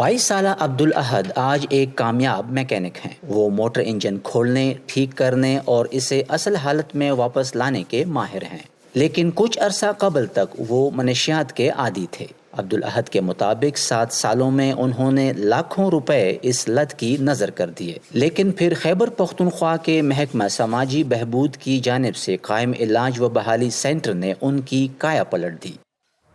22 سالہ عبدالاحد آج ایک کامیاب میکینک ہیں۔ وہ موٹر انجن کھولنے، ٹھیک کرنے اور اسے اصل حالت میں واپس لانے کے ماہر ہیں، لیکن کچھ عرصہ قبل تک وہ منشیات کے عادی تھے۔ عبدالاحد کے مطابق 7 سالوں میں انہوں نے لاکھوں روپے اس لت کی نظر کر دیے، لیکن پھر خیبر پختونخوا کے محکمہ سماجی بہبود کی جانب سے قائم علاج و بحالی سینٹر نے ان کی کایا پلٹ دی۔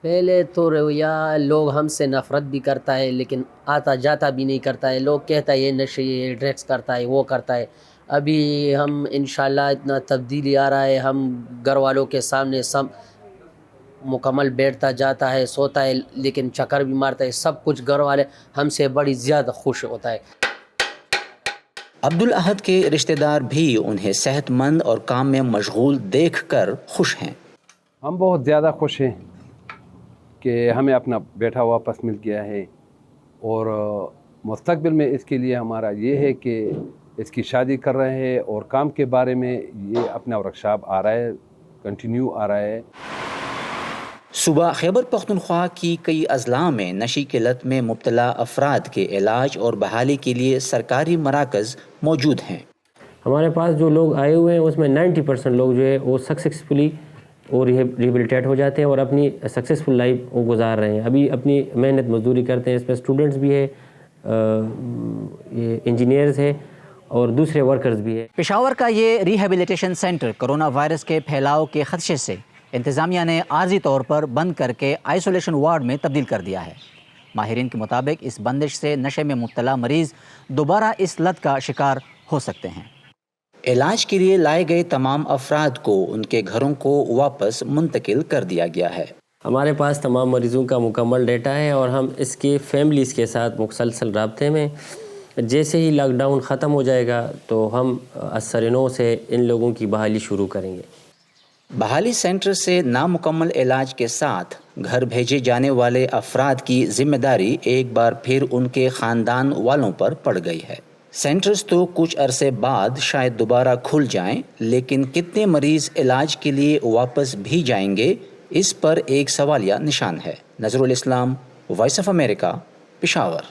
پہلے تو رویہ لوگ ہم سے نفرت بھی کرتا ہے، لیکن آتا جاتا بھی نہیں کرتا ہے۔ لوگ کہتا ہے یہ نشے، یہ ڈرگس کرتا ہے، وہ کرتا ہے۔ ابھی ہم انشاءاللہ اتنا تبدیلی آ رہا ہے، ہم گھر والوں کے سامنے سب مکمل بیٹھتا جاتا ہے، سوتا ہے، لیکن چکر بھی مارتا ہے۔ سب کچھ گھر والے ہم سے بڑی زیادہ خوش ہوتا ہے۔ عبدالاحد کے رشتہ دار بھی انہیں صحت مند اور کام میں مشغول دیکھ کر خوش ہیں۔ ہم بہت زیادہ خوش ہیں کہ ہمیں اپنا بیٹا واپس مل گیا ہے، اور مستقبل میں اس کے لیے ہمارا یہ ہے کہ اس کی شادی کر رہے ہیں، اور کام کے بارے میں یہ اپنا ورکشاپ آ رہا ہے، کنٹینیو آ رہا ہے۔ صوبہ خیبر پختونخوا کی کئی اضلاع میں نشے کی لت میں مبتلا افراد کے علاج اور بحالی کے لیے سرکاری مراکز موجود ہیں۔ ہمارے پاس جو لوگ آئے ہوئے ہیں اس میں 90% لوگ جو ہے وہ سکسیسفلی اور ریہیبلیٹیٹ ہو جاتے ہیں اور اپنی سکسیسفل لائف وہ گزار رہے ہیں۔ ابھی اپنی محنت مزدوری کرتے ہیں، اس میں اسٹوڈنٹس بھی ہے، انجینئرز ہے اور دوسرے ورکرز بھی ہے۔ پشاور کا یہ ریہیبلیٹیشن سینٹر کرونا وائرس کے پھیلاؤ کے خدشے سے انتظامیہ نے عارضی طور پر بند کر کے آئسولیشن وارڈ میں تبدیل کر دیا ہے۔ ماہرین کے مطابق اس بندش سے نشے میں مبتلا مریض دوبارہ اس لت کا شکار ہو سکتے ہیں۔ علاج کے لیے لائے گئے تمام افراد کو ان کے گھروں کو واپس منتقل کر دیا گیا ہے۔ ہمارے پاس تمام مریضوں کا مکمل ڈیٹا ہے اور ہم اس کی فیملیز کے ساتھ مسلسل رابطے میں۔ جیسے ہی لاک ڈاؤن ختم ہو جائے گا تو ہم اثر نو سے ان لوگوں کی بحالی شروع کریں گے۔ بحالی سینٹر سے نامکمل علاج کے ساتھ گھر بھیجے جانے والے افراد کی ذمہ داری ایک بار پھر ان کے خاندان والوں پر پڑ گئی ہے۔ سینٹرز تو کچھ عرصے بعد شاید دوبارہ کھل جائیں، لیکن کتنے مریض علاج کے لیے واپس بھی جائیں گے، اس پر ایک سوالیہ نشان ہے۔ نظر الاسلام، وائس آف امریکہ، پشاور۔